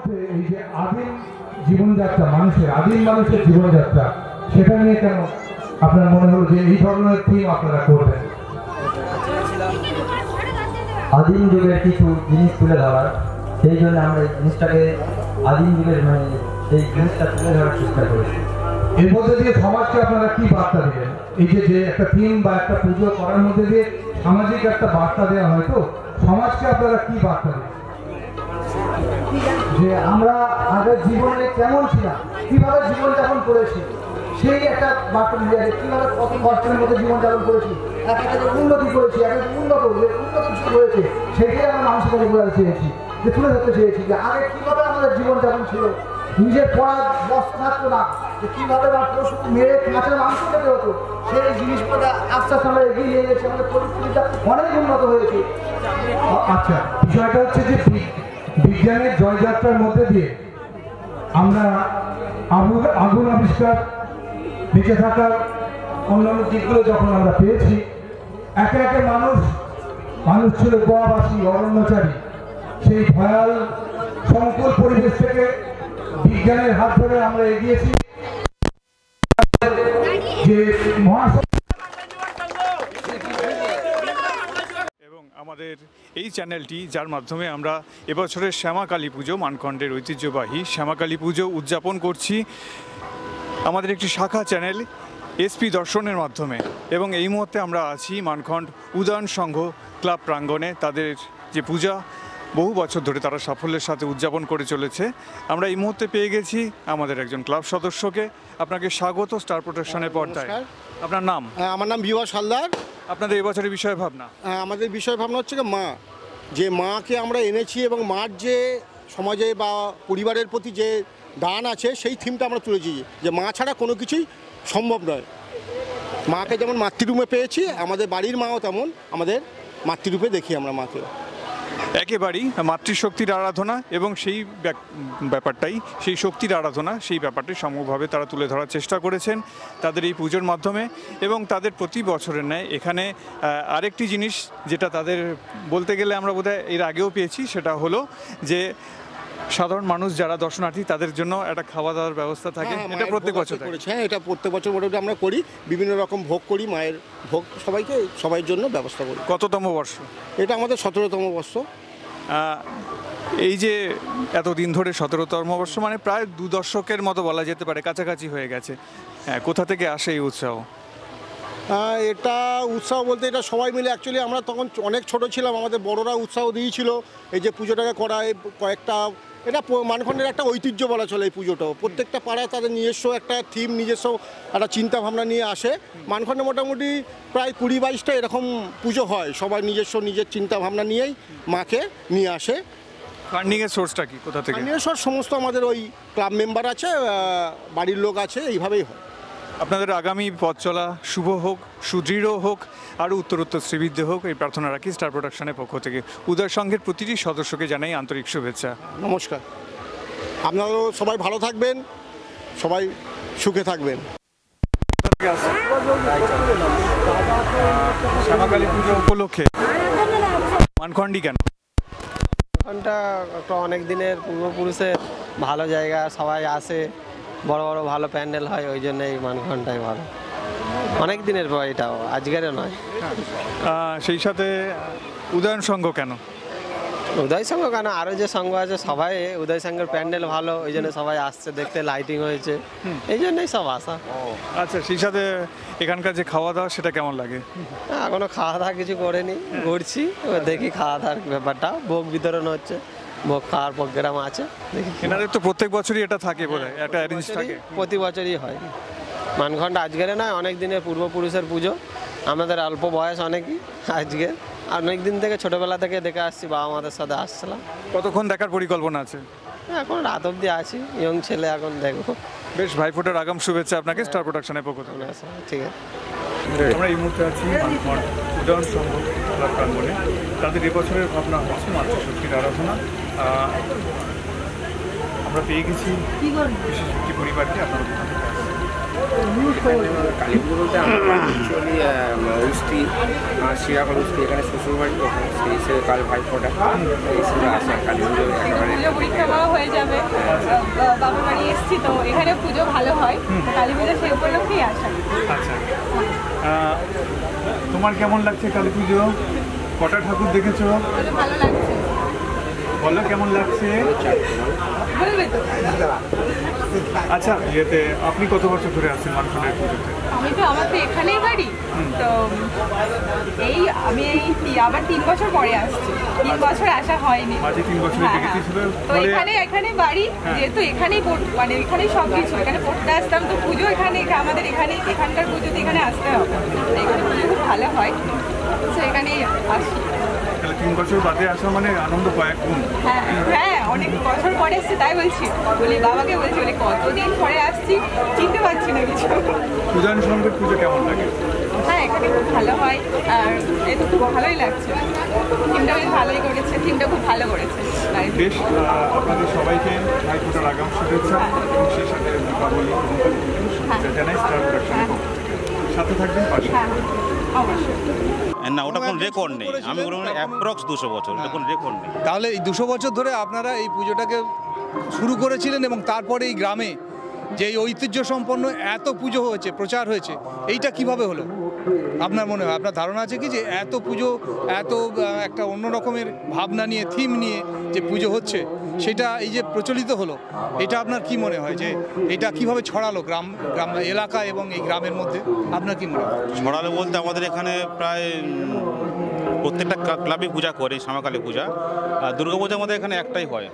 মধ্যে এই যে আদিম জীবনযাত্রা, আদিম মানুষের জীবনযাত্রা, সেটা নিয়ে কেন আপনার মনে হলো যে এই ধরনের থিম আপনারা করবেন? আদিম যুগের কিছু জিনিস তুলে ধরার, সেই জন্য আমরা এই জিনিসটাকে আদিম যুগের এই জিনিসটা তুলে ধরার চেষ্টা করেছি। এর মধ্যে দিয়ে সমাজকে আপনারা কি বার্তা দেবেন? এই যে একটা থিম বা একটা পুজো করার মধ্যে দিয়ে সামাজিক একটা বার্তা দেওয়া হয়, তো সমাজকে আপনারা কি বার্তা দেবেন? যে আমরা আগের জীবনে কেমন ছিলাম, কিভাবে জীবনযাপন করেছি, সেই একটা বার্তা দিয়ে আছে। কীভাবে কত কষ্টের মধ্যে জীবনযাপন করেছি, একটা উন্নতি করেছি, একটা উন্নত হয়েছে, সেটাই আমরা মানুষের কাছে বোঝাতে চেয়েছি, যে তুলে ধরতে চেয়েছি যে আগে কীভাবে আমাদের জীবনযাপন ছিল। নিজের পড়ার বস্তা থাকতো না, যে কীভাবে পশু মেরে কাঁচা মাংস খেতে হতো, সেই জিনিসগুলো আস্তে আস্তে আমরা এগিয়ে নিয়ে গেছি। আমাদের পরিস্থিতিটা অনেক উন্নত হয়েছে। আচ্ছা, বিষয়টা হচ্ছে যে বিজ্ঞানের জয়যাত্রার মধ্যে দিয়ে আমরা আগুন আবিষ্কার, বেঁচে থাকার অন্যান্য দিকগুলো যখন আমরা পেয়েছি, একে একে মানুষ ছিল গোয়াবাসী, অরণ্যচারী। সেই ভয়াল সংকুল পরিবেশ থেকে বিজ্ঞানের হাত ধরে আমরা এগিয়েছি যে এবং আমাদের এই চ্যানেলটি, যার মাধ্যমে আমরা এবছরের শ্যামাকালী পুজো, মানখণ্ডের ঐতিহ্যবাহী শ্যামাকালী পুজো উদযাপন করছি আমাদের একটি শাখা চ্যানেল এসপি দর্শনের মাধ্যমে। এবং এই মুহূর্তে আমরা আছি মানখণ্ড উদয়ন সংঘ ক্লাব প্রাঙ্গণে। তাদের যে পূজা বহু বছর ধরে তারা সাফল্যের সাথে উদযাপন করে চলেছে। আমরা এই মুহূর্তে পেয়ে গেছি আমাদের একজন ক্লাব সদস্যকে। আপনাকে স্বাগত স্টার প্রোটেকশনের পর্দায়। আপনার নাম? আমার নাম বিভাস হালদার। আপনাদের এবছরের বিষয় ভাবনা? আমাদের বিষয় ভাবনা হচ্ছে মা, যে মাকে আমরা এনেছি এবং মার যে সমাজে বা পরিবারের প্রতি যে দান আছে, সেই থিমটা আমরা তুলেছি, যে মা ছাড়া কোনো কিছুই সম্ভব নয়। মাকে যেমন মাতৃরূপে পেয়েছি, আমাদের বাড়ির মাও তেমন আমাদের মাতৃরূপে দেখি আমরা মাকে। একেবারেই মাতৃশক্তির আরাধনা এবং সেই ব্যাপারটাই, সেই শক্তির আরাধনা, সেই ব্যাপারটাই সমভাবে তারা তুলে ধরার চেষ্টা করেছেন তাদের এই পুজোর মাধ্যমে। এবং তাদের প্রতি বছরের ন্যায় এখানে আরেকটি জিনিস যেটা তাদের বলতে গেলে আমরা বোধহয় এর আগেও পেয়েছি, সেটা হলো যে সাধারণ মানুষ যারা দর্শনার্থী তাদের জন্য একটা খাওয়া দাওয়ার ব্যবস্থা থাকে। এটা প্রত্যেক বছর করেছে। হ্যাঁ, এটা প্রত্যেক বছর মোটামুটি আমরা করি, বিভিন্ন রকম ভোগ করি, মায়ের ভোগ সবাই জন্য ব্যবস্থা করি। কততম বর্ষ এটা? আমাদের 17তম বর্ষ। এই যে এতদিন ধরে 17তম বর্ষ, মানে প্রায় 2 দশকের মতো বলা যেতে পারে, কাছাকাছি হয়ে গেছে। হ্যাঁ, কোথা থেকে আসে এই উৎসাহ? এটা উৎসাহ বলতে এটা সবাই মিলে, অ্যাকচুয়ালি আমরা তখন অনেক ছোট ছিলাম, আমাদের বড়রা উৎসাহ দিয়েছিল এই যে পুজোটাকে করা। কয়েকটা এটা মানখণ্ডের একটা ঐতিহ্য বলা চলে। এই পুজোটাও প্রত্যেকটা পাড়ায় তাদের নিজস্ব একটা থিম, নিজস্ব একটা চিন্তাভাবনা নিয়ে আসে। মানখণ্ডে মোটামুটি প্রায় 20-22টা এরকম পুজো হয়, সবাই নিজের চিন্তাভাবনা নিয়েই মাকে নিয়ে আসে। ফান্ডিংয়ের সোর্সটা কি, কোথা থেকে? ফান্ডিংয়ের সোর্স সমস্ত আমাদের ওই ক্লাব মেম্বার আছে, বাড়ির লোক আছে, এইভাবেই হয়। আপনাদের আগামী পথ চলা শুভ হোক, সুদৃঢ় হোক, আরও উত্তরোত্তর শ্রীবৃদ্ধি হোক, এই প্রার্থনা রাখি স্টার প্রোডাকশনের পক্ষ থেকে। উদয় সংঘের প্রতিটি সদস্যকে জানাই আন্তরিক শুভেচ্ছা। নমস্কার। আপনারাও সবাই ভালো থাকবেন, সবাই সুখে থাকবেন। শ্যামাকালী পুজো উপলক্ষে মানখণ্ডী কেন? মানখণ্ডটা একটা অনেক দিনের পূর্বপুরুষের ভালো জায়গা, সবাই আসে, বড় বড় ভালো প্যান্ডেল হয়, ওই জন্যই মানখণ্ডটাই ভালো। অনেক দিনের পর, এটাও আজকেরও নয়। সেই সাথে উদয়ন সংঘ কেন? উদয় সংঘ কেন, আরও যে সংঘ আছে সবাই, উদয় সংঘের প্যান্ডেল ভালো, ওই জন্য সবাই আসছে দেখতে, লাইটিং হয়েছে, এই জন্যই সব আসা। আচ্ছা, সেই সাথে এখানকার যে খাওয়া দাওয়া, সেটা কেমন লাগে? এখনো খাওয়া দাওয়া কিছু করিনি, ঘুরছি, দেখি খাওয়া দাওয়ার ব্যাপারটা। ভোগ বিতরণ হচ্ছে, ভোগ খাওয়ার প্রোগ্রাম আছে, দেখি। এনাদের তো প্রত্যেক বছরই এটা থাকে বোধহয়, একটা অ্যারেঞ্জ থাকে, প্রতি বছরই হয়। মানখণ্ড আজকের নয়, অনেক দিনের পূর্বপুরুষের পুজো। আমাদের অল্প বয়স অনেকই আজকে, অনেক দিন থেকে ছোটোবেলা থেকে দেখে আসছি, বাবা মাদের সাথে আসছিলাম। কতক্ষণ দেখার পরিকল্পনা আছে? এখন রাত অবধি আছি, ইয়ং ছেলে, এখন দেখবো। বেশ, ভাইফোঁটার আগাম শুভেচ্ছা আপনাকে স্টার প্রোডাকশনের পক্ষ থেকে। ঠিক আছে। আমরা এই মুহূর্তে আছি মানখণ্ড উদয়ন সংঘ ক্লাব প্রাঙ্গণে। তাদের এবছরের ভাবনা হচ্ছে মাতৃশক্তির আরাধনা। আমরা পেয়ে গেছি বিশেষ একটি পরিবারকে। আপনারা কালী পুজো বলতে আমরা অ্যাকচুয়ালি উস্তি, শিরাকল উস্তি, এখানে শ্বশুরবাড়ি, ওখানে সেই হিসেবে কাল ভাইফোঁটা, এই হিসেবে আসা কালী পুজো একেবারে খাওয়া হয়ে যাবে। বাবার বাড়ি এসছি তো এখানে পুজো ভালো হয়, কালী পুজো সেই উপলক্ষেই আসা। আচ্ছা, তোমার কেমন লাগছে কালী পুজো? কটা ঠাকুর দেখেছো? ভালো লাগছে। বলো কেমন লাগছে? বলবে তো। আচ্ছা, ইয়েতে আপনি কত বছর ধরে আছেন মানখন্ডের পুজোতে? আমি তো আমার তো এখানেই বাড়ি, তো আমি আবার 3 বছর পরে আসছি। 3 বছর আসা হয়নি, মাঝে 3 বছর দেখেছি ছিল। তো এখানে বাড়ি, যেহেতু এখানেই মানে এখানেই সব কিছু, এখানে পড়তে আসতাম, তো পুজো এখানে আমাদের এখানকার পুজোতে এখানে আসতে হবে। এখানে পুজো খুব ভালো হয়, তো এখানেই আসি। তাহলে 3 বছর বাদে আসা মানে আনন্দ কয়েক গুণ। হ্যাঁ, অনেক বছর পরে এসছি, তাই বলি বাবাকে বলছি কতদিন পরে আসছি, চিনতে পারছি না কিছু। পূজানুষঙ্গের পুজো কেমন লাগে? হ্যাঁ, এখানে খুব ভালো হয়, আর এ তো খুব ভালোই লাগছে। থিমটা বেশ ভালোই করেছে, থিমটা খুব ভালো করেছে। বেশ, আপনাদের সবাইকে ভাইফোঁটার আগাম শুভেচ্ছা এবং সেই সাথে দীপাবলি এবং কালী পুজোর শুভেচ্ছা জানাই স্টার প্রোডাকশনের পক্ষ থেকে। সাথে থাকবেন পাশে। অবশ্যই। না, ওটা কোনো রেকর্ড নেই। আমি বলবো অ্যাপ্রক্স 200 বছর, এটা কোনো রেকর্ড নেই। তাহলে এই 200 বছর ধরে আপনারা এই পুজোটাকে শুরু করেছিলেন এবং তারপরে এই গ্রামে যে এই ঐতিহ্য সম্পন্ন এত পুজো হয়েছে, প্রচার হয়েছে, এইটা কিভাবে হলো আপনার মনে হয়? আপনার ধারণা আছে কি যে এত পুজো, এত একটা অন্য রকমের ভাবনা নিয়ে, থিম নিয়ে যে পুজো হচ্ছে, সেটা এই যে প্রচলিত হলো, এটা আপনার কি মনে হয় যে এটা কিভাবে ছড়ালো গ্রাম এলাকা এবং এই গ্রামের মধ্যে? আপনার কি মনে হয়? ছড়ালে বলতে আমাদের এখানে প্রায় প্রত্যেকটা ক্লাবে পূজা করে শ্যামাকালী পূজা। দুর্গা পূজা আমাদের এখানে একটাই হয়,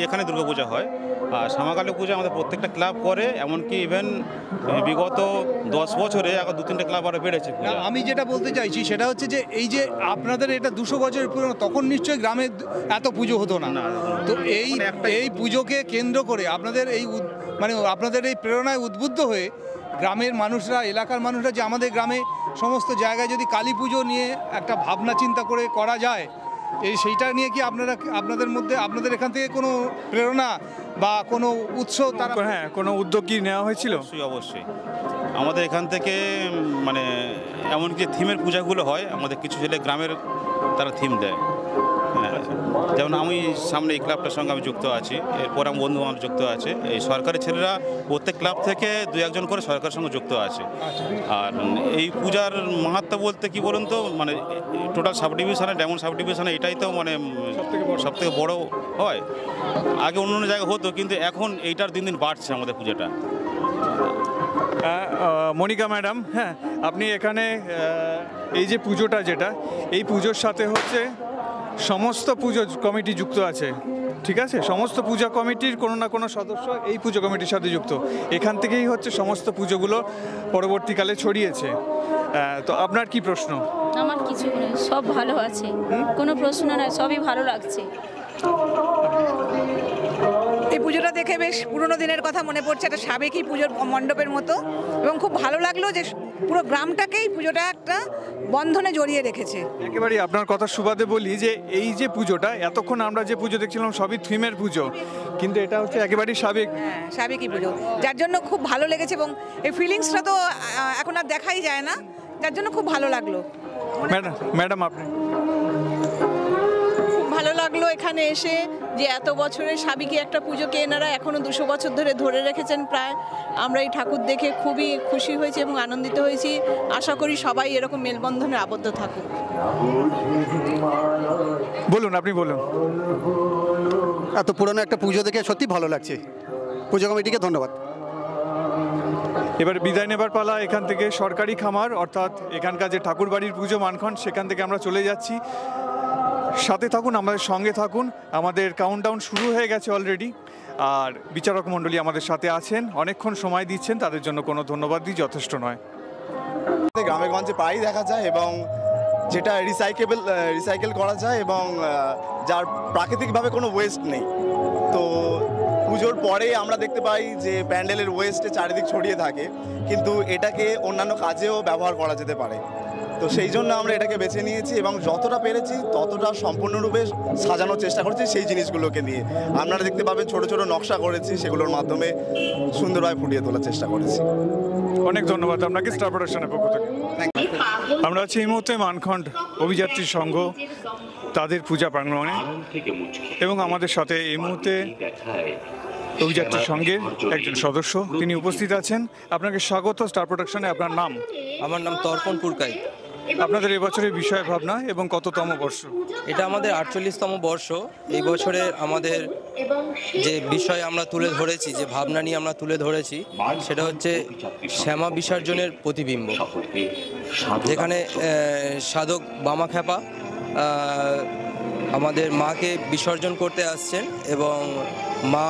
এখানে দুর্গা পূজা হয়। আর শ্যামাকালী পূজা আমাদের প্রত্যেকটা ক্লাব করে, এমনকি ইভেন বিগত 10 বছরে এখন 2-3টে ক্লাব আরও বেড়েছে। আমি যেটা বলতে চাইছি সেটা হচ্ছে যে এই যে আপনাদের এটা 200 বছরের পুরনো, তখন নিশ্চয়ই গ্রামে এত পুজো হতো না। তো এই পুজোকে কেন্দ্র করে আপনাদের আপনাদের এই প্রেরণায় উদ্বুদ্ধ হয়ে গ্রামের মানুষরা, এলাকার মানুষরা যে আমাদের গ্রামে সমস্ত জায়গায় যদি কালী পুজো নিয়ে একটা ভাবনা চিন্তা করে করা যায়, সেইটা নিয়ে কি আপনাদের এখান থেকে কোনো প্রেরণা বা কোনো উৎস কোনো উদ্যোগ কি নেওয়া হয়েছিল? অবশ্যই আমাদের এখান থেকে মানে এমনকি থিমের পূজাগুলো হয়, আমাদের কিছু ছেলে গ্রামের তারা থিম দেয়। যেমন আমি সামনে এই ক্লাবটার সঙ্গে আমি যুক্ত আছি, এরপর আমার বন্ধু বান্ধব যুক্ত আছে। এই সরকারি ছেলেরা প্রত্যেক ক্লাব থেকে 2-1 করে সরকারের সঙ্গে যুক্ত আছে। আর এই পূজার মাহাত্ম্য বলতে কি বলুন তো, মানে টোটাল সাব ডিভিশনে, ডায়মন্ড সাব ডিভিশনে এটাই তো মানে সবথেকে বড় হয়। আগে অন্য জায়গায় হতো, কিন্তু এখন এইটার দিন দিন বাড়ছে আমাদের পূজাটা। মনিকা ম্যাডাম, হ্যাঁ, আপনি এখানে এই যে পুজোটা, যেটা এই পুজোর সাথে হচ্ছে সমস্ত পুজো কমিটি যুক্ত আছে, ঠিক আছে? সমস্ত পূজা কমিটির কোনো না কোনো সদস্য এই পুজো কমিটির সাথে যুক্ত। এখান থেকেই হচ্ছে সমস্ত পুজোগুলো পরবর্তীকালে ছড়িয়েছে। তো আপনার কি প্রশ্ন? আমার কিছু নেই, সব ভালো আছে, কোনো প্রশ্ন নয়, সবই ভালো লাগছে। এই পুজোটা দেখে বেশ পুরোনো দিনের কথা মনে পড়ছে, একটা সাবেকি পুজোর মণ্ডপের মতো, এবং খুব ভালো লাগলো যে পুরো গ্রামটাকেই পুজোটা একটা বন্ধনে জড়িয়ে রেখেছে। একেবারেই আপনার কথা সুবাদে বলি যে এই যে পুজোটা, এতক্ষণ আমরা যে পুজো দেখছিলাম সবই থিমের পুজো, কিন্তু এটা হচ্ছে একেবারেই সাবেকি পুজো, যার জন্য খুব ভালো লেগেছে। এবং এই ফিলিংসটা তো এখন আর দেখাই যায় না, যার জন্য খুব ভালো লাগলো। ম্যাডাম আপনি? ভালো লাগলো এখানে এসে যে এত বছরের সাবেকি একটা পুজোকে এনারা এখনো 200 বছর ধরে রেখেছেন প্রায়। আমরা এই ঠাকুর দেখে খুবই খুশি হয়েছি এবং আনন্দিত হয়েছি। আশা করি সবাই এরকম মেলবন্ধনে আবদ্ধ থাকুক। বলুন, আপনি বলুন। এত পুরনো একটা পুজো দেখে সত্যি ভালো লাগছে, পুজো কমিটিকে ধন্যবাদ। এবার বিদায় নেবার পালা। এখান থেকে সরকারি খামার, অর্থাৎ এখানকার যে ঠাকুরবাড়ির পুজো মানখন্ড, সেখান থেকে আমরা চলে যাচ্ছি। সাথে থাকুন, আমাদের সঙ্গে থাকুন। আমাদের কাউন্টডাউন শুরু হয়ে গেছে অলরেডি, আর বিচারক মণ্ডলী আমাদের সাথে আছেন, অনেকক্ষণ সময় দিচ্ছেন, তাদের জন্য কোনো ধন্যবাদ দিই যথেষ্ট নয়। গ্রামে গঞ্জে প্রায়ই দেখা যায়, এবং যেটা রিসাইকেল করা যায় এবং যার প্রাকৃতিকভাবে কোনো ওয়েস্ট নেই। তো পুজোর পরে আমরা দেখতে পাই যে প্যান্ডেলের ওয়েস্টে চারিদিক ছড়িয়ে থাকে, কিন্তু এটাকে অন্যান্য কাজেও ব্যবহার করা যেতে পারে। তো সেই জন্য আমরা এটাকে বেছে নিয়েছি এবং যতটা পেরেছি ততটা সম্পূর্ণরূপে সাজানোর চেষ্টা করছি সেই জিনিসগুলোকে নিয়ে। আপনারা দেখতে পাবেন ছোট ছোট নকশা করেছি, সেগুলোর মাধ্যমে সুন্দরভাবে ফুটিয়ে তোলার চেষ্টা করেছি। অনেক ধন্যবাদ আপনাকে স্টার প্রোডাকশনের পক্ষ থেকে। আমরা আছি এই মুহূর্তে মানখন্ড অভিযাত্রী সংঘ তাদের পূজা প্রাঙ্গণে। এবং আমাদের সাথে এই মুহূর্তে অভিযাত্রী সংঘের একজন সদস্য তিনি উপস্থিত আছেন। আপনাকে স্বাগত স্টার প্রোডাকশনে। আপনার নাম? আমার নাম তর্পণ পুরকাই। আপনাদের এবছরের বিষয় ভাবনা এবং কততম বর্ষ? এটা আমাদের 48তম বর্ষ। এই বছরে আমাদের যে বিষয় আমরা তুলে ধরেছি, যে ভাবনা নিয়ে আমরা তুলে ধরেছি, সেটা হচ্ছে শ্যামা বিসর্জনের প্রতিবিম্ব, যেখানে সাধক বামাখ্যাপা আমাদের মাকে বিসর্জন করতে আসছেন এবং মা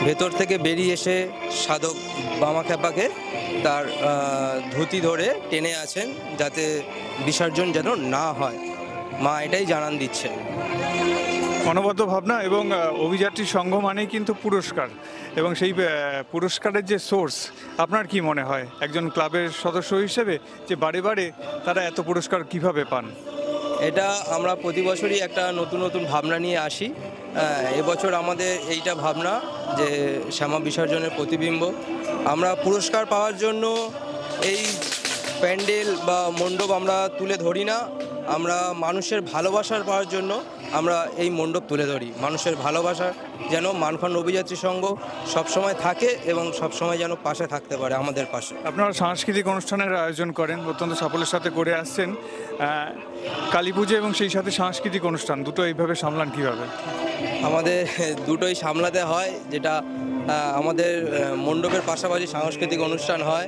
ভেতর থেকে বেরিয়ে এসে সাধক বামাখ্যাপাকে তার ধুতি ধরে টেনে আছেন যাতে বিসর্জন যেন না হয়। মা এটাই জানান দিচ্ছে। অনবদ্য ভাবনা এবং অভিযাত্রী সংঘ মানেই কিন্তু পুরস্কার, এবং সেই পুরস্কারের যে সোর্স, আপনার কি মনে হয় একজন ক্লাবের সদস্য হিসেবে যে বারে বারে তারা এত পুরস্কার কিভাবে পান? এটা আমরা প্রতি বছরই একটা নতুন নতুন ভাবনা নিয়ে আসি। এবছর আমাদের এইটা ভাবনা যে শ্যামা বিসর্জনের প্রতিবিম্ব। আমরা পুরস্কার পাওয়ার জন্য এই প্যান্ডেল বা মণ্ডপ আমরা তুলে ধরি না, আমরা মানুষের ভালোবাসার পাওয়ার জন্য আমরা এই মণ্ডপ তুলে ধরি। মানুষের ভালোবাসা যেন মানখন্ড অভিযাত্রী সংঘ সবসময় থাকে এবং সবসময় যেন পাশে থাকতে পারে, আমাদের পাশে। আপনারা সাংস্কৃতিক অনুষ্ঠানের আয়োজন করেন, অত্যন্ত সাফল্যের সাথে করে আসছেন। কালী পুজো এবং সেই সাথে সাংস্কৃতিক অনুষ্ঠান দুটো এইভাবে সামলান কীভাবে? আমাদের দুটোই সামলাতে হয়, যেটা আমাদের মণ্ডপের পাশাপাশি সাংস্কৃতিক অনুষ্ঠান হয়।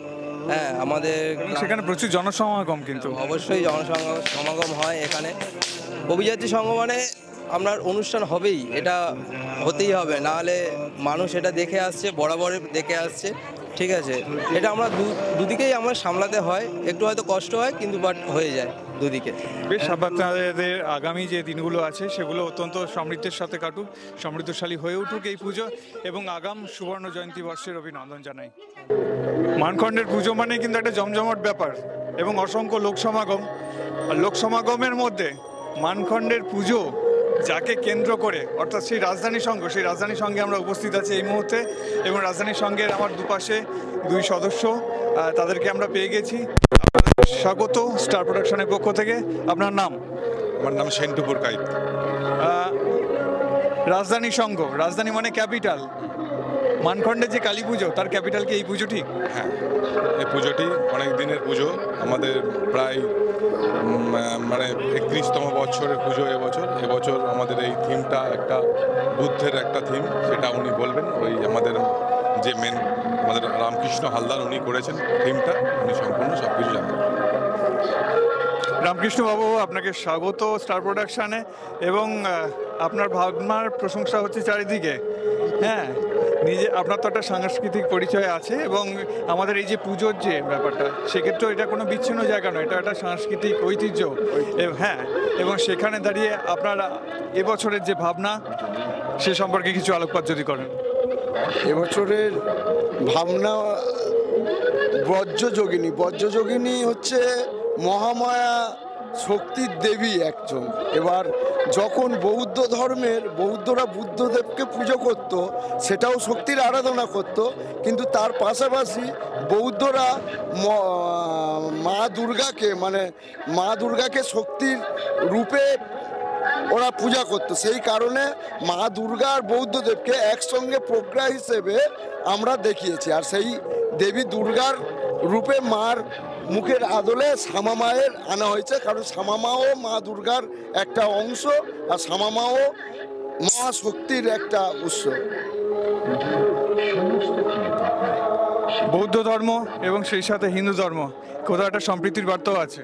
হ্যাঁ, আমাদের সেখানে প্রচুর জনসমাগম, কিন্তু অবশ্যই জনসমাগম হয় এখানে। অভিযাত্রী সংঘ মানে আপনার অনুষ্ঠান হবেই, এটা হতেই হবে, নাহলে মানুষ এটা দেখে আসছে, বরাবর দেখে আসছে, ঠিক আছে। এটা আমরা দুদিকেই আমরা সামলাতে হয়, একটু হয়তো কষ্ট হয় কিন্তু বাট হয়ে যায় দুদিকে। বেশ, আপনাদের আগামী যে দিনগুলো আছে সেগুলো অত্যন্ত সমৃদ্ধের সাথে কাটুক, সমৃদ্ধশালী হয়ে উঠুক এই পুজো, এবং আগাম সুবর্ণ জয়ন্তী বর্ষের অভিনন্দন জানাই। মানখন্ডের পুজো মানে কিন্তু একটা জমজমাট ব্যাপার এবং অসংখ্য লোকসমাগম। আর লোকসমাগমের মধ্যে মানখন্ডের পুজো যাকে কেন্দ্র করে, অর্থাৎ সেই রাজধানী সংঘ, সেই রাজধানী সংঘে আমরা উপস্থিত আছি এই মুহূর্তে, এবং রাজধানী সংঘের আমার দুপাশে দুই সদস্য, তাদেরকে আমরা পেয়ে গেছি। স্বাগত স্টার প্রোডাকশনের পক্ষ থেকে। আপনার নাম? আমার নাম সেন্টু পুরকাই। রাজধানী সংঘ, রাজধানী মানে ক্যাপিটাল, মানখন্ডের যে কালী পুজো তার ক্যাপিটাল কি এই পুজোটি? হ্যাঁ, এই পুজোটি অনেক দিনের পুজো, আমাদের প্রায় মানে 31তম বছরের পুজো এবছর আমাদের এই থিমটা একটা বুদ্ধের একটা থিম, সেটা উনি বলবেন। ওই আমাদের যে মেন আমাদের রামকৃষ্ণ হালদার উনি করেছেন থিমটা, উনি সম্পূর্ণ সব কিছু জানেন। রামকৃষ্ণ বাবু, আপনাকে স্বাগত স্টার প্রোডাকশানে। এবং আপনার ভাবনার প্রশংসা হচ্ছে চারিদিকে। হ্যাঁ, নিজে আপনার তো একটা সাংস্কৃতিক পরিচয় আছে, এবং আমাদের এই যে পুজোর যে ব্যাপারটা, সেক্ষেত্রেও এটা কোনো বিচ্ছিন্ন জায়গা নয়, এটা একটা সাংস্কৃতিক ঐতিহ্য। হ্যাঁ, এবং সেখানে দাঁড়িয়ে আপনারা এবছরের যে ভাবনা সে সম্পর্কে কিছু আলোকপাত যদি করেন। এবছরের ভাবনা বজ্রযোগিনী হচ্ছে মহামায়া শক্তির দেবী একজন। এবার যখন বৌদ্ধরা বুদ্ধদেবকে পুজো করত, সেটাও শক্তির আরাধনা করত, কিন্তু তার পাশাপাশি বৌদ্ধরা মা দুর্গাকে শক্তির রূপে ওরা পূজা করত। সেই কারণে মা দুর্গা আর বৌদ্ধদেবকে একসঙ্গে প্রজ্ঞা হিসেবে আমরা দেখিয়েছি। আর সেই দেবী দুর্গার রূপে মার মুখের আদলে শ্যামা মায়ের আনা হয়েছে, কারণ শ্যামা মাও মা দুর্গার একটা অংশ, আর শ্যামা মাও মহাশক্তির একটা উৎস। বৌদ্ধ ধর্ম এবং সেই সাথে হিন্দু ধর্ম কোথাও একটা সম্প্রীতির বার্তাও আছে।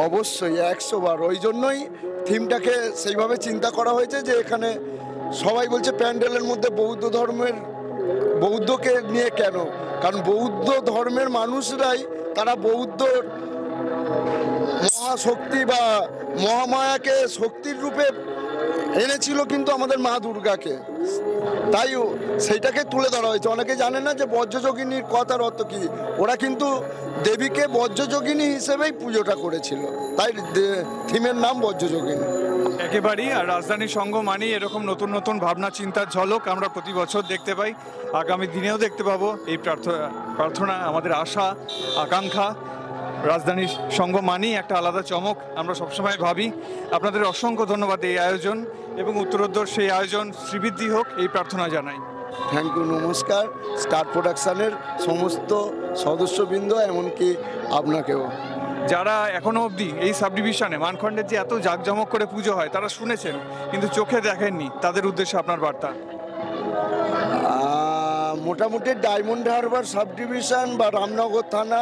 অবশ্যই 100 বার। ওই জন্যই থিমটাকে সেইভাবে চিন্তা করা হয়েছে যে এখানে সবাই বলছে প্যান্ডেলের মধ্যে বৌদ্ধকে নিয়ে কেন, কারণ বৌদ্ধ ধর্মের মানুষরাই তারা বৌদ্ধ মহাশক্তি বা মহামায়াকে শক্তির রূপে এনেছিল, কিন্তু আমাদের মা দুর্গাকে, তাই সেইটাকে তুলে ধরা হয়েছে। অনেকে জানে না যে বজ্রযোগিনীর কথার অর্থ কি। ওরা কিন্তু দেবীকে বজ্রযোগিনী হিসেবেই পুজোটা করেছিল, তাই থিমের নাম বজ্রযোগিনী। একেবারেই। আর রাজধানী সংঘ মানেই এরকম নতুন নতুন ভাবনা চিন্তার ঝলক আমরা প্রতি বছর দেখতে পাই, আগামী দিনেও দেখতে পাবো। এই প্রার্থনা আমাদের আশা আকাঙ্ক্ষা। রাজধানীর সঙ্গ মানেই একটা আলাদা চমক, আমরা সবসময় ভাবি। আপনাদের অসংখ্য ধন্যবাদ এই আয়োজন, এবং উত্তরোত্তর সেই আয়োজন শ্রীবৃদ্ধি হোক এই প্রার্থনা জানাই। থ্যাংক ইউ, নমস্কার স্টার প্রোডাকশনের সমস্ত সদস্যবৃন্দ, এমনকি আপনাকেও। যারা এখনো অবধি এই সাব ডিভিশনে মানখণ্ডের যে এত জাঁকজমক করে পুজো হয় তারা শুনেছেন কিন্তু চোখে দেখেননি, তাদের উদ্দেশ্যে আপনার বার্তা? মোটামুটি ডায়মন্ড হারবার সাব ডিভিশন বা রামনগর থানা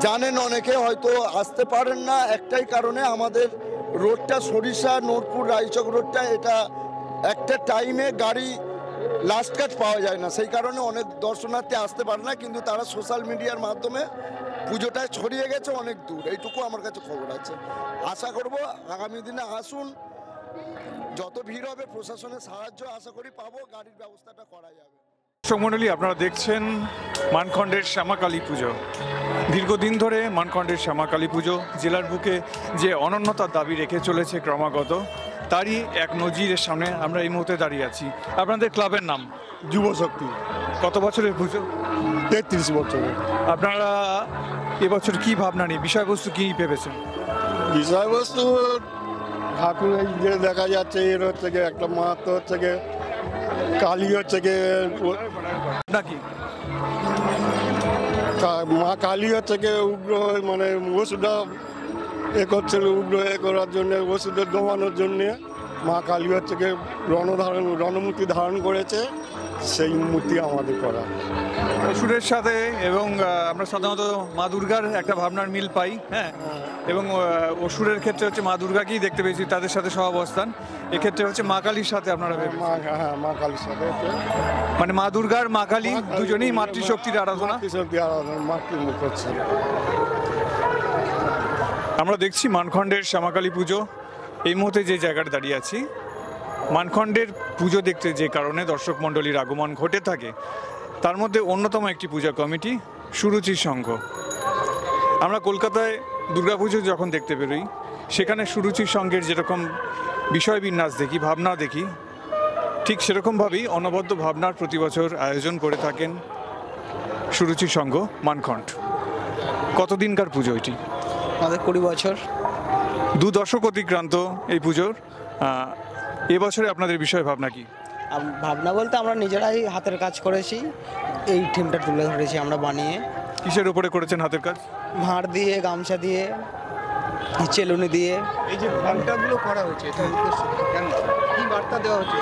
জানেন অনেকে, হয়তো আসতে পারেন না একটাই কারণে, আমাদের রোডটা সরিষা নোরপুর রায়চক রোডটা, এটা একটা টাইমে গাড়ি লাস্ট কাট পাওয়া যায় না, সেই কারণে অনেক দর্শনার্থী আসতে পারে না, কিন্তু তারা সোশ্যাল মিডিয়ার মাধ্যমে পুজোটায় ছড়িয়ে গেছে অনেক দূর, এইটুকু আমার কাছে খবর আছে। আশা করব আগামী দিনে আসুন, যত ভিড় হবে প্রশাসনের সাহায্য আশা করি পাবো, গাড়ির ব্যবস্থাটা করা যাবে। দর্শক মণ্ডলী, আপনারা দেখছেন মানখণ্ডের শ্যামাকালী পুজো। দীর্ঘদিন ধরে মানখণ্ডের শ্যামাকালী পুজো জেলার বুকে যে অনন্যতার দাবি রেখে চলেছে ক্রমাগত, তারই এক নজিরের সামনে আমরা এই মুহূর্তে দাঁড়িয়ে আছি। আপনাদের ক্লাবের নাম? যুব শক্তি। কত বছরের পুজো? 33 বছরের। আপনারা এবছর কি ভাবনা নিয়ে, বিষয়বস্তু কি ভেবেছেন? বিষয়বস্তু ঠাকুর এই যে দেখা যাচ্ছে, এর হচ্ছে গিয়ে একটা মাহাত্ম হচ্ছে গিয়ে কালী হচ্ছে গিয়ে নাকি মা কালী হচ্ছে গিয়ে উগ্র, মানে ওষুধটা করছিল, উগ্র করার জন্য, ওষুধের দমানোর জন্যে মা কালী হচ্ছে গিয়ে রণমূর্তি ধারণ করেছে, সেই মূর্তি আমাদের করা। অসুরের সাথে এবং আমরা সাধারণত মা দুর্গার একটা ভাবনার মিল পাই, হ্যাঁ, এবং অসুরের ক্ষেত্রে হচ্ছে মা দুর্গাকেই দেখতে পেয়েছি, তাদের সাথে সহাবস্থান। এক্ষেত্রে হচ্ছে মা কালীর সাথে আপনারা হ্যাঁ, মা কালীর সাথে, মানে মা দুর্গার মা কালী দুজনেই মাতৃশক্তির আরাধনা, মাতৃমুখ করছে। আমরা দেখছি মানখণ্ডের শ্যামাকালী পুজো। এই মুহূর্তে যে জায়গাটা দাঁড়িয়ে আছি, মানখণ্ডের পুজো দেখতে যে কারণে দর্শক মণ্ডলীর আগমন ঘটে থাকে, তার মধ্যে অন্যতম একটি পূজা কমিটি সুরুচি সংঘ। আমরা কলকাতায় দুর্গাপুজো যখন দেখতে বেরোই, সেখানে সুরুচি সংঘের যেরকম বিষয় বিন্যাস দেখি, ভাবনা দেখি, ঠিক সেরকমভাবেই অনবদ্য ভাবনার প্রতি বছর আয়োজন করে থাকেন সুরুচি সংঘ মানখণ্ড। কতদিনকার পুজো এটি? আমাদের 20 বছর। 2 দশক অতিক্রান্ত এই পুজোর। এবছরে আপনাদের বিষয় ভাবনা কি? ভাবনা বলতে আমরা নিজেরাই হাতের কাজ করেছি, এই থিমটা তুলে ধরেছি আমরা বানিয়ে। কিসের উপরে করেছেন হাতের কাজ? ভাঁড় দিয়ে, গামছা দিয়ে, চেলুনি দিয়ে। এই যে ঘন্টাগুলো করা হয়েছে, এটা উদ্দেশ্য কেন, কি বার্তা দেওয়া হচ্ছে?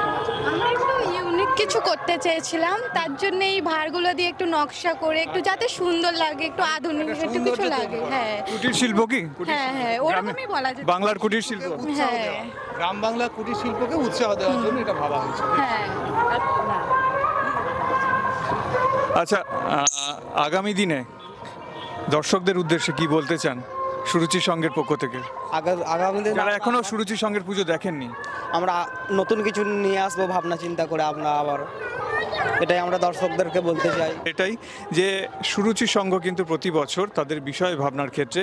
আমরা একটু ইউনিক কিছু করতে চেয়েছিলাম, তার জন্য এই ভাঁড়গুলো দিয়ে একটু নকশা করে, একটু যাতে সুন্দর লাগে, একটু আধুনিক একটু কিছু লাগে। হ্যাঁ, কুটির শিল্প কি? হ্যাঁ হ্যাঁ, ওরকমই বলা যায়, বাংলার কুটির শিল্প। হ্যাঁ, গ্রাম বাংলা কুটির শিল্পকে উৎসাহ দেওয়ার জন্য এটা ভাবা হয়েছে। হ্যাঁ। আচ্ছা, আগামী দিনে দর্শকদের উদ্দেশ্যে কি বলতে চান সুরুচি সংঘের পক্ষ থেকে? আগামী দিনে যারা এখনো সুরুচি সংঘের পুজো দেখেননি, আমরা নতুন কিছু নিয়ে আসবো ভাবনা চিন্তা করে, আমরা আবার এটাই আমরা দর্শকদেরকে বলতে চাই। এটাই যে সুরুচি সংঘ কিন্তু প্রতি বছর তাদের বিষয় ভাবনার ক্ষেত্রে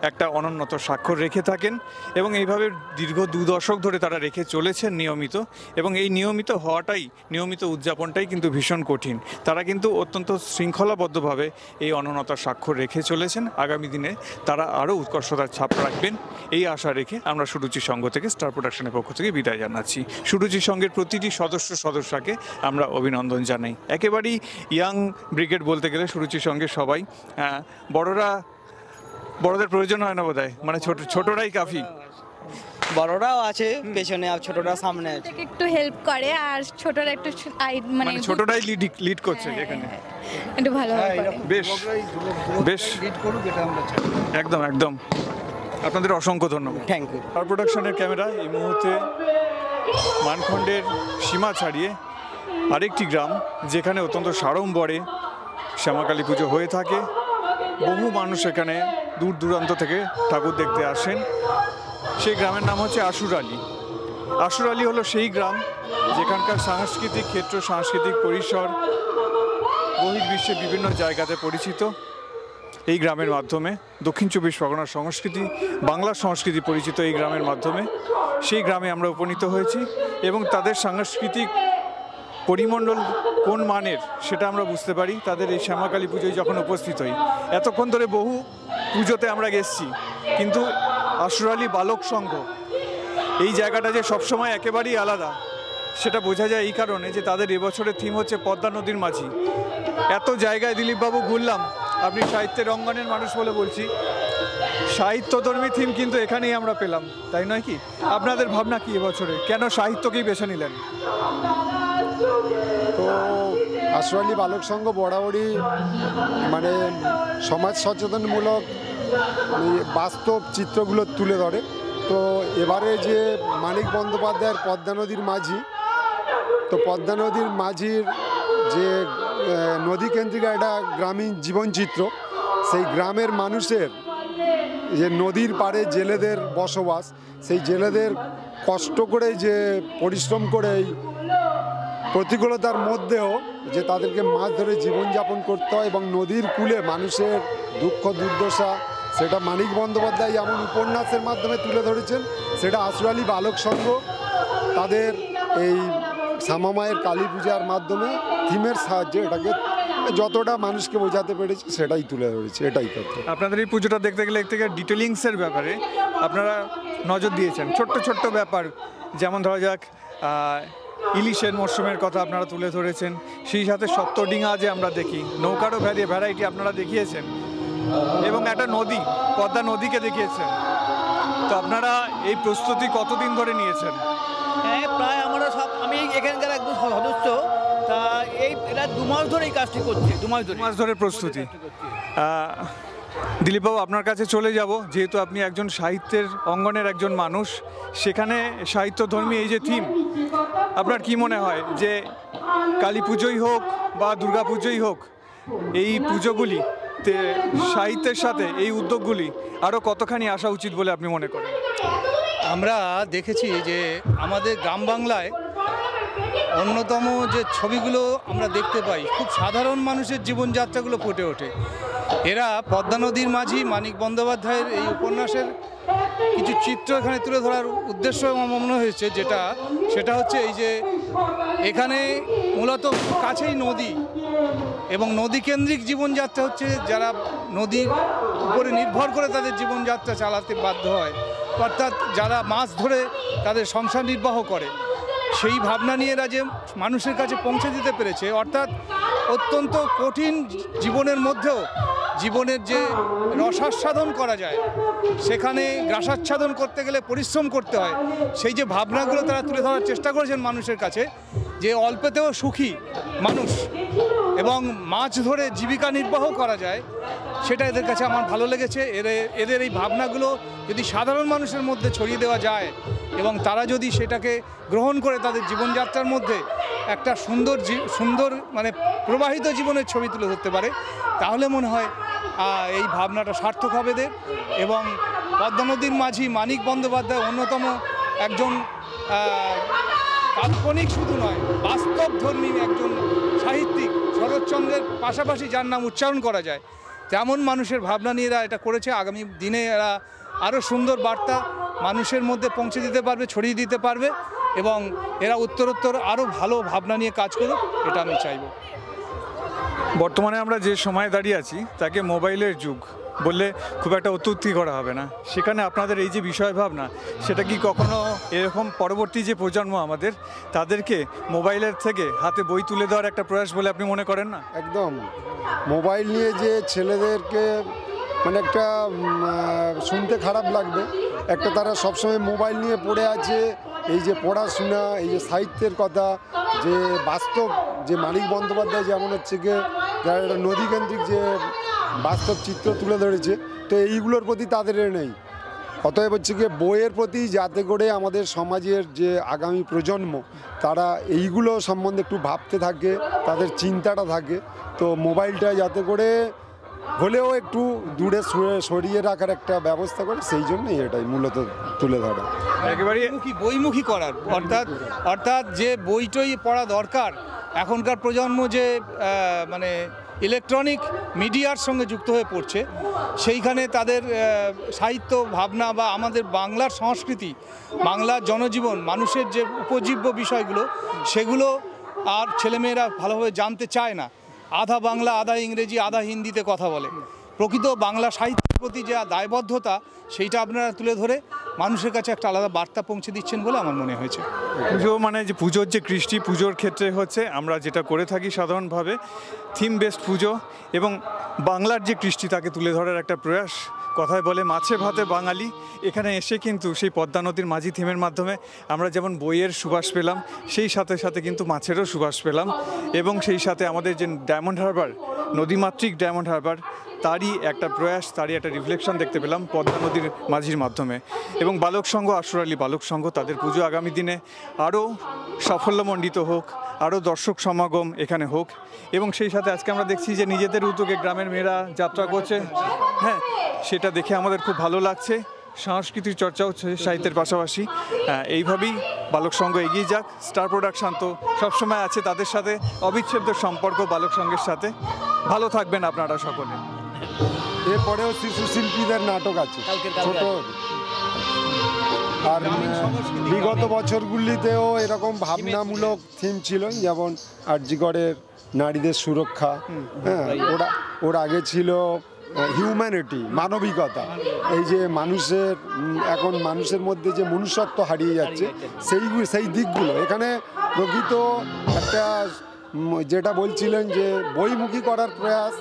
একটা অনন্যত স্বাক্ষর রেখে থাকেন, এবং এইভাবে দীর্ঘ 2 দশক ধরে তারা রেখে চলেছেন নিয়মিত, এবং এই নিয়মিত হওয়াটাই, নিয়মিত উদযাপনটাই কিন্তু ভীষণ কঠিন। তারা কিন্তু অত্যন্ত শৃঙ্খলাবদ্ধভাবে এই অনন্যতার স্বাক্ষর রেখে চলেছেন। আগামী দিনে তারা আরও উৎকর্ষতার ছাপ রাখবেন এই আশা রেখে আমরা সুরুচি সংঘ থেকে, স্টার প্রোডাকশনের পক্ষ থেকে বিদায় জানাচ্ছি। সুরুচি সংঘের প্রতিটি সদস্যকে আমরা অভিনন্দন জানাই। একেবারেই ইয়াং ব্রিগেড বলতে গেলে সুরুচি সঙ্গে সবাই, বড়দের প্রয়োজন হয় না বোধহয়, মানে ছোটরাই কাফি। বড়রাও আছে পেছনে আর ছোটরা সামনে আছে, একটু হেল্প করে, আর ছোটরা একটু মানে ছোটরাই লিড করছে এখানে, একটু ভালো বেশ বেশ লিড করুক, এটা আমরা চাই। একদম একদম, আপনাদের অসংখ্য ধন্যবাদ। Thank you. স্টার প্রোডাকশনের ক্যামেরা এই মুহূর্তে মানখণ্ডের সীমা ছাড়িয়ে আরেকটি গ্রাম, যেখানে অত্যন্ত সাড়ম্বরে শ্যামাকালী পুজো হয়ে থাকে। বহু মানুষ এখানে দূর দূরান্ত থেকে ঠাকুর দেখতে আসেন। সেই গ্রামের নাম হচ্ছে আশুরালী। আশুরালী হলো সেই গ্রাম যেখানকার সাংস্কৃতিক ক্ষেত্র, সাংস্কৃতিক পরিসর বহির্বিশ্বে বিভিন্ন জায়গাতে পরিচিত। এই গ্রামের মাধ্যমে দক্ষিণ 24 পরগনার সংস্কৃতি, বাংলার সংস্কৃতি পরিচিত এই গ্রামের মাধ্যমে। সেই গ্রামে আমরা উপনীত হয়েছি, এবং তাদের সাংস্কৃতিক পরিমণ্ডল কোন মানের সেটা আমরা বুঝতে পারি তাদের এই শ্যামাকালী পুজোয় যখন উপস্থিত হই। এতক্ষণ ধরে বহু পুজোতে আমরা গেছি, কিন্তু আশুরালী বালক সংঘ এই জায়গাটা যে সবসময় একেবারেই আলাদা সেটা বোঝা যায় এই কারণে যে তাদের এবছরের থিম হচ্ছে পদ্মা নদীর মাঝি। এত জায়গায় দিলীপবাবু ঘুরলাম, আপনি সাহিত্যের অঙ্গনের মানুষ বলে বলছি, সাহিত্যধর্মী থিম কিন্তু এখানেই আমরা পেলাম, তাই নয় কি? আপনাদের ভাবনা কি এবছরে, কেন সাহিত্যকেই বেছে নিলেন? তো আশুরালী বালক সংঘ বরাবরই মানে সমাজ সচেতনমূলক বাস্তব চিত্রগুলো তুলে ধরে। তো এবারে যে মানিক বন্দ্যোপাধ্যায়ের পদ্মা নদীর মাঝি, তো পদ্মা নদীর মাঝির যে নদীকেন্দ্রিক একটা গ্রামীণ জীবনচিত্র, সেই গ্রামের মানুষের যে নদীর পাড়ে জেলেদের বসবাস, সেই জেলেদের কষ্ট করে যে পরিশ্রম করে এই প্রতিকূলতার মধ্যেও যে তাদেরকে মাছ ধরে জীবনযাপন করতে হয় এবং নদীর কূলে মানুষের দুঃখ দুর্দশা, সেটা মানিক বন্দ্যোপাধ্যায় যেমন উপন্যাসের মাধ্যমে তুলে ধরেছেন, সেটা আশুরালী বালক সংঘ তাদের এই শ্যামামায়ের কালী পূজার মাধ্যমে থিমের সাহায্যে এটাকে যতটা মানুষকে বোঝাতে পেরেছে সেটাই তুলে ধরেছে। এটাই কথা। আপনাদের এই পুজোটা দেখতে গেলে এক থেকে ডিটেলিংসের ব্যাপারে আপনারা নজর দিয়েছেন, ছোট্ট ছোট্ট ব্যাপার, যেমন ধরা যাক ইলিশের মরশুমের কথা আপনারা তুলে ধরেছেন, সেই সাথে সপ্তডিঙা যে আমরা দেখি, নৌকারও ভ্যারাইটি আপনারা দেখিয়েছেন, এবং একটা নদী পদ্মা নদীকে দেখিয়েছেন। তো আপনারা এই প্রস্তুতি কতদিন ধরে নিয়েছেন? হ্যাঁ, প্রায় আমরা আমি এখানকার একজন সদস্য, তা এরা 2 মাস ধরে এই কাজটি করছে। 2 মাস ধরে প্রস্তুতি। দিলীপবাবু, আপনার কাছে চলে যাব, যেহেতু আপনি একজন সাহিত্যের অঙ্গনের একজন মানুষ, সেখানে সাহিত্যধর্মী এই যে থিম, আপনার কি মনে হয় যে কালী পুজোই হোক বা দুর্গা পুজোই হোক, এই পুজোগুলিতে সাহিত্যের সাথে এই উদ্যোগগুলি আরও কতখানি আসা উচিত বলে আপনি মনে করেন? আমরা দেখেছি যে আমাদের গ্রাম বাংলায় অন্যতম যে ছবিগুলো আমরা দেখতে পাই, খুব সাধারণ মানুষের জীবনযাত্রাগুলো ফুটে ওঠে। এরা পদ্মা নদীর মাঝি মানিক বন্দ্যোপাধ্যায়ের এই উপন্যাসের কিছু চিত্র এখানে তুলে ধরার উদ্দেশ্য আমার মনে হয়েছে, সেটা হচ্ছে এই যে এখানে মূলত কাছেই নদী এবং নদীকেন্দ্রিক জীবনযাত্রা হচ্ছে, যারা নদীর উপরে নির্ভর করে তাদের জীবনযাত্রা চালাতে বাধ্য হয়, অর্থাৎ যারা মাছ ধরে তাদের সংসার নির্বাহ করে, সেই ভাবনা নিয়ে এরা যে মানুষের কাছে পৌঁছে দিতে পেরেছে, অর্থাৎ অত্যন্ত কঠিন জীবনের মধ্যেও জীবনের যে রসাস্বাদন করা যায়, সেখানে গ্রাসাচ্ছাদন করতে গেলে পরিশ্রম করতে হয়, সেই যে ভাবনাগুলো তারা তুলে ধরার চেষ্টা করেছেন মানুষের কাছে, যে অল্পতেও সুখী মানুষ এবং মাছ ধরে জীবিকা নির্বাহ করা যায়, সেটা এদের কাছে আমার ভালো লেগেছে। এদের এই ভাবনাগুলো যদি সাধারণ মানুষের মধ্যে ছড়িয়ে দেওয়া যায় এবং তারা যদি সেটাকে গ্রহণ করে তাদের জীবনযাত্রার মধ্যে একটা সুন্দর মানে প্রবাহিত জীবনের ছবি তুলে ধরতে পারে, তাহলে মনে হয় এই ভাবনাটা সার্থক হবে এদের। এবং পদ্মা নদীর মাঝি মানিক বন্দ্যোপাধ্যায় অন্যতম একজন কাল্পনিক শুধু নয়, বাস্তবধর্মী একজন সাহিত্যিক। শরৎচন্দ্রের পাশাপাশি যার নাম উচ্চারণ করা যায়, তেমন মানুষের ভাবনা নিয়ে এরা এটা করেছে। আগামী দিনে এরা আরও সুন্দর বার্তা মানুষের মধ্যে পৌঁছে দিতে পারবে, ছড়িয়ে দিতে পারবে, এবং এরা উত্তরোত্তর আরও ভালো ভাবনা নিয়ে কাজ করুক, এটা আমি চাইব। বর্তমানে আমরা যে সময় দাঁড়িয়ে আছি তাকে মোবাইলের যুগ বললে খুব একটা অত্যুক্তি করা হবে না। সেখানে আপনাদের এই যে বিষয় ভাবনা, সেটা কি কখনো এরকম পরবর্তী যে প্রজন্ম আমাদের, তাদেরকে মোবাইলের থেকে হাতে বই তুলে দেওয়ার একটা প্রয়াস বলে আপনি মনে করেন না? একদম। মোবাইল নিয়ে যে ছেলেদেরকে মানে একটা শুনতে খারাপ লাগবে, একটা তারা সবসময় মোবাইল নিয়ে পড়ে আছে। এই যে পড়াশোনা, এই যে সাহিত্যের কথা, যে বাস্তব যে মানিক বন্দ্যোপাধ্যায় যেমন হচ্ছে গিয়ে যারা একটা নদীকেন্দ্রিক যে বাস্তব চিত্র তুলে ধরেছে, তো এইগুলোর প্রতি তাদের নেই। অতএব হচ্ছে গিয়ে বইয়ের প্রতি, যাতে করে আমাদের সমাজের যে আগামী প্রজন্ম তারা এইগুলো সম্বন্ধে একটু ভাবতে থাকে, তাদের চিন্তাটা থাকে, তো মোবাইলটা যাতে করে হলেও একটু দূরে সরিয়ে রাখার একটা ব্যবস্থা করে, সেই জন্যই এটাই মূলত তুলে ধরা। একেবারে বইমুখী করার, অর্থাৎ যে বইটই পড়া দরকার। এখনকার প্রজন্ম যে মানে ইলেকট্রনিক মিডিয়ার সঙ্গে যুক্ত হয়ে পড়ছে, সেইখানে তাদের সাহিত্য ভাবনা বা আমাদের বাংলার সংস্কৃতি, বাংলার জনজীবন, মানুষের যে উপজীব্য বিষয়গুলো, সেগুলো আর ছেলেমেয়েরা ভালোভাবে জানতে চায় না। আধা বাংলা, আধা ইংরেজি, আধা হিন্দিতে কথা বলে, প্রকৃত বাংলা সাহিত্যের প্রতি যে দায়বদ্ধতা সেইটা আপনারা তুলে ধরে মানুষের কাছে একটা আলাদা বার্তা পৌঁছে দিচ্ছেন বলে আমার মনে হয়েছে। পুজো মানে যে পুজোর যে কৃষ্টি, পুজোর ক্ষেত্রে হচ্ছে আমরা যেটা করে থাকি সাধারণভাবে থিম বেসড পুজো এবং বাংলার যে কৃষ্টি তাকে তুলে ধরার একটা প্রয়াস। কথায় বলে মাছে ভাতে বাঙালি, এখানে এসে কিন্তু সেই পদ্মা নদীর মাঝি থিমের মাধ্যমে আমরা যেমন বইয়ের সুবাস পেলাম, সেই সাথে সাথে কিন্তু মাছেরও সুবাস পেলাম এবং সেই সাথে আমাদের যে ডায়মন্ড হারবার, নদীমাতৃক ডায়মন্ড হারবার, তারই একটা প্রয়াস, তারই একটা রিফ্লেকশন দেখতে পেলাম পদ্মা নদীর মাঝির মাধ্যমে। এবং বালক সংঘ, আশুর আলী বালক সংঘ, তাদের পুজো আগামী দিনে আরও সাফল্যমণ্ডিত হোক, আরও দর্শক সমাগম এখানে হোক। এবং সেই সাথে আজকে আমরা দেখছি যে নিজেদের উদ্যোগে গ্রামের মেয়েরা যাত্রা করছে, হ্যাঁ, সেটা দেখে আমাদের খুব ভালো লাগছে। সংস্কৃতির চর্চা হচ্ছে সাহিত্যের পাশাপাশি, এইভাবেই বালক সংঘ এগিয়ে যাক। স্টার প্রোডাকশন তো সবসময় আছে, তাদের সাথে অবিচ্ছেদ্য সম্পর্ক বালক সংঘের সাথে। ভালো থাকবেন আপনারা সকলে। এরপরেও শিশু শিল্পীদের নাটক আছে ছোট, আর বিগত বছরগুলিতেও এরকম ভাবনামূলক থিম ছিল, যেমন আরজিকরের নারীদের সুরক্ষা, হ্যাঁ, ওর আগে ছিল হিউম্যানিটি, মানবিকতা। এই যে এখন মানুষের মধ্যে যে মনুষ্যত্ব হারিয়ে যাচ্ছে সেই দিকগুলো এখানে প্রকৃত একটা, যেটা বলছিলেন যে বইমুখী করার প্রয়াস।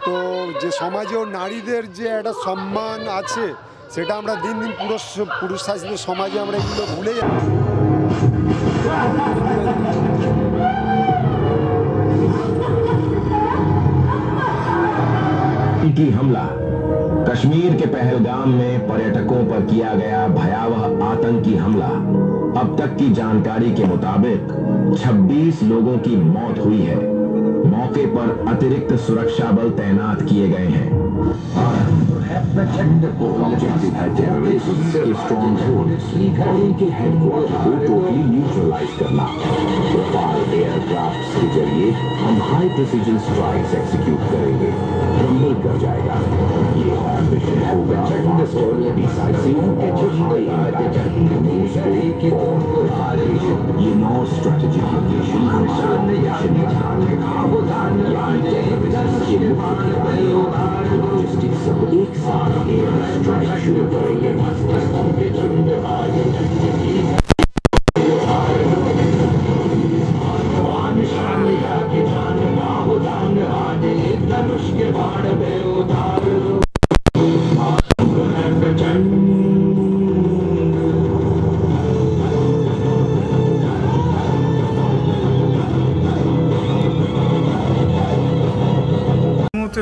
তো যে সমাজেও নারীদের যে একটা সম্মান আছে, সেটা আমরা দিন দিন পুরুষ শাসিত সমাজে আমরা এগুলো ভুলে যাচ্ছি। की हमला कश्मीर के पहलगाम में पर्यटकों पर किया गया भयावह आतंकी हमला। अब तक की जानकारी के मुताबिक 26 लोगों की मौत हुई है। मौके पर अतिरिक्त सुरक्षा बल तैनात किए गए हैं। न्यूट्रलाइज करना, एयरक्राफ्ट के जरिए हम हाई प्रिसीजन स्ट्राइक्स एक्सिक्यूट करेंगे। मिलकर जाएगा ये मिशन होगा ये 9 स्ट्रेटेजिक लोकेशन लॉजिस्टिक्स सब एक साथ एयर स्ट्राइक शुरू करेंगे।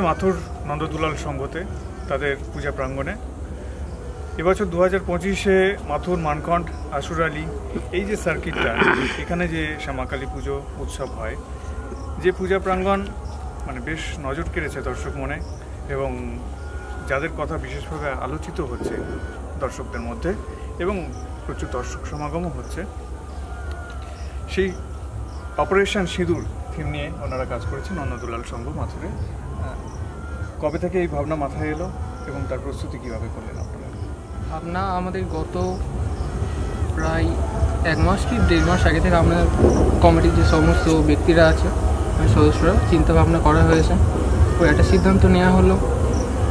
মাথুর নন্দদুলাল সংঘতে তাদের পূজা প্রাঙ্গণে এবছর 2025-এ মাথুর, মানকন্ড, আশুর আলী, এই যে সার্কিটটা, এখানে যে শ্যামাকালী পুজো উৎসব হয়, যে পূজা প্রাঙ্গণ মানে বেশ নজর কেড়েছে দর্শক মনে এবং যাদের কথা বিশেষভাবে আলোচিত হচ্ছে দর্শকদের মধ্যে এবং প্রচুর দর্শক সমাগমও হচ্ছে, সেই অপারেশন সিঁদুর থিম নিয়ে ওনারা কাজ করেছেন নন্দদুলাল সংঘ মাথুরে। কবে থেকে এই ভাবনা মাথায় এলো এবং তার প্রস্তুতি কীভাবে করলেন আপনারা? ভাবনা আমাদের গত প্রায় 1 মাস কি 1.5 মাস আগে থেকে আমাদের কমিটির যে সমস্ত ব্যক্তিরা আছে, সদস্যরা চিন্তা ভাবনা করা হয়েছে। ওই একটা সিদ্ধান্ত নেওয়া হলো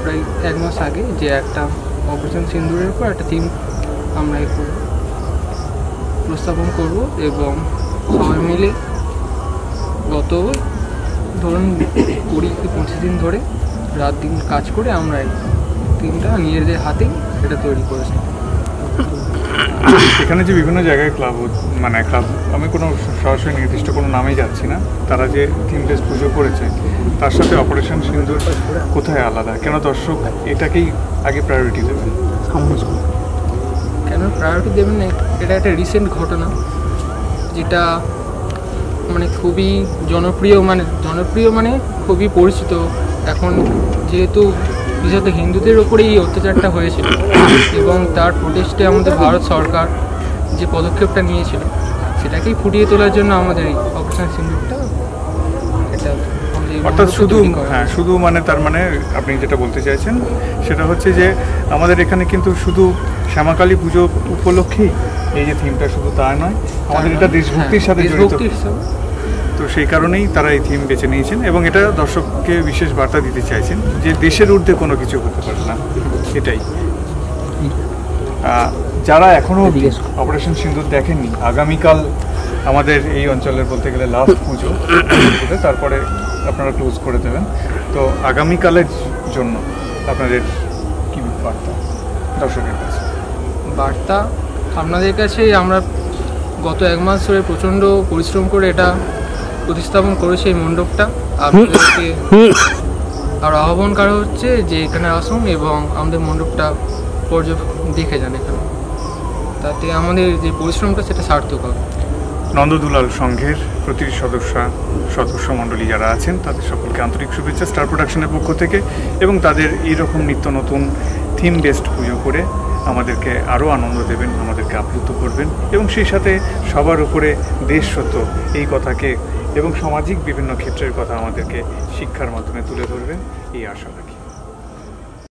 প্রায় 1 মাস আগে যে একটা অপারেশন সিন্দুরের উপর একটা থিম আমরা প্রস্তাবন করব এবং সবাই মিলে গত ধরুন 20-25 দিন ধরে রাত দিন কাজ করে আমরা এই থিমটা নিজেদের হাতেই এটা তৈরি করেছি। এখানে যে বিভিন্ন জায়গায় ক্লাব, আমি কোনো সরাসরি নির্দিষ্ট কোনো নামেই যাচ্ছি না, তারা যে থিম বেস পুজো করেছে তার সাথে অপারেশন সিন্দুর কোথায় আলাদা? কেন দর্শক এটাকেই আগে প্রায়োরিটি দেবেন? কেন প্রায়োরিটি দেবেন? এটা একটা রিসেন্ট ঘটনা, যেটা মানে খুবই জনপ্রিয়, মানে খুবই পরিচিত। এখন যেহেতু বিশেষত হিন্দুদের ওপরে এই অত্যাচারটা হয়েছিল এবং তার প্রোটেস্টে আমাদের ভারত সরকার যে পদক্ষেপটা নিয়েছিল সেটাকেই ফুটিয়ে তোলার জন্য আমাদের এই অপারেশন সিন্দুরটা, এটা অর্থাৎ শুধু তার মানে আপনি যেটা বলতে চাইছেন সেটা হচ্ছে যে আমাদের এখানে কিন্তু শুধু শ্যামাকালী পুজো উপলক্ষেই এই যে থিমটা শুধু তা নয়, আমাদের এটা দেশভক্তির সাথে জড়িত। তো তো সেই কারণেই তারা এই থিম বেছে নিয়েছেন এবং এটা দর্শককে বিশেষ বার্তা দিতে চাইছেন যে দেশের ঊর্ধ্বে কোনো কিছু হতে পারে না, এটাই। যারা এখনও অপারেশন সিন্দুর দেখেননি, আগামীকাল আমাদের এই অঞ্চলের বলতে গেলে লাস্ট পুজো, তারপরে আপনারা ক্লোজ করে দেবেন। তো আগামীকালের জন্য আপনাদের কি বার্তা দর্শকের কাছে? বার্তা আপনাদের কাছে, আমরা গত 1 মাস ধরে প্রচণ্ড পরিশ্রম করে এটা প্রতিস্থাপন করেছি এই মণ্ডপটা। আপনাদেরকে আর আহ্বান করা হচ্ছে যে এখানে আসুন এবং আমাদের মণ্ডপটা দেখে যান এখানে, তাতে আমাদের যে পরিশ্রমটা সেটা সার্থক হবে। নন্দদুলাল সংঘের প্রতিটি সদস্য মণ্ডলী যারা আছেন তাদের সকলকে আন্তরিক শুভেচ্ছা স্টার প্রোডাকশনের পক্ষ থেকে, এবং তাদের এইরকম নিত্য নতুন থিম বেসড পুজো করে আমাদেরকে আরও আনন্দ দেবেন, আমাদেরকে আপ্লুত করবেন এবং সেই সাথে সবার উপরে দেশ সত্য এই কথাকে এবং সামাজিক বিভিন্ন ক্ষেত্রের কথা আমাদেরকে শিক্ষার মাধ্যমে তুলে ধরবেন, এই আশা রাখি।